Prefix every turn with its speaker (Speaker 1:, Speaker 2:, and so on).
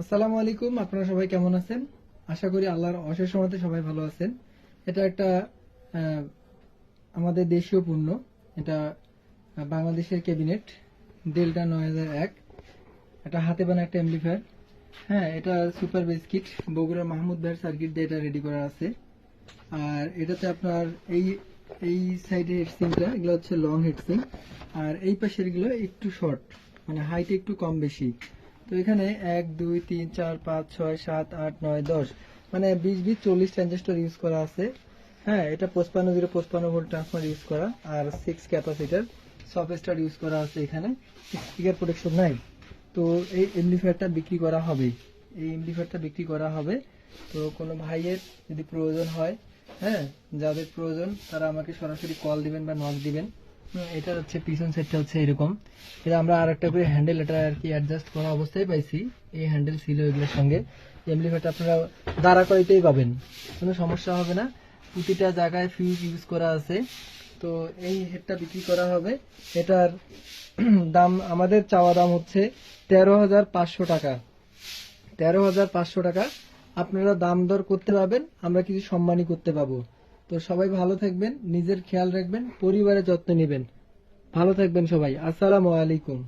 Speaker 1: আসসালামু আলাইকুম। আপনারা সবাই কেমন আছেন? আশা করি আল্লাহর অশেষ রহমতে সবাই ভালো আছেন। এটা একটা আহ, আমাদের দেশীয় পণ্য। এটা বাংলাদেশের ক্যাবিনেট ডেল্টা 9001। এটা হাতে বানা একটা অ্যাম্পলিফায়ার। হ্যাঁ, এটা super base kit Bogura Mahmud ভাইয়ের সার্কিট দিয়ে এটা রেডি করা আছে। আর এটাতে আপনার এই এই সাইডের হেডসিংটা এগুলো হচ্ছে লং হেডসিং, আর এই পাশের গুলো একটু শর্ট, মানে হাইট একটু কম বেশি। তো এখানে 1 2 3 4 5 6 7 8 9 10, মানে 20 20 40 ট্রানজিস্টর ইউজ করা আছে। হ্যাঁ, এটা 55 0 55 ভোল্ট ট্রান্সফর্মার ইউজ করা, আর 6 ক্যাপাসিটার সফট স্টার ইউজ করা আছে। এখানে স্পিকার প্রোটেকশন নাই। তো এই এমপ্লিফায়ারটা বিক্রি করা হবে। তো কোনো ভাইয়ের যদি প্রয়োজন হয়, হ্যাঁ, যাদের প্রয়োজন তারা আমাকে সরাসরি কল দিবেন বা নক দিবেন। এটা হচ্ছে পিছন সেটটা হচ্ছে এরকম। এটা আমরা আর একটা করে হ্যান্ডেল এটা আর কি অ্যাডজাস্ট করা অবস্থায় পাইছি। এই হ্যান্ডেল ছিল এগুলোর সঙ্গে। এমপ্লিফায়ারটা আপনারা দাঁড়া করাইতেই পাবেন, কোনো সমস্যা হবে না। প্রতিটা জায়গায় ফিউজ ইউজ করা আছে। তো এই হেডটা বিক্রি করা হবে। এটার দাম, আমাদের চাওয়া দাম হচ্ছে 13,500 টাকা। 13,500 টাকা। আপনারা দাম দর করতে পারবেন, আমরা কিছু সম্মানই করতে পাবো। তো সবাই ভালো থাকবেন, নিজের খেয়াল রাখবেন, পরিবারের যত্ন নেবেন। ভালো থাকবেন সবাই। আসসালামু আলাইকুম।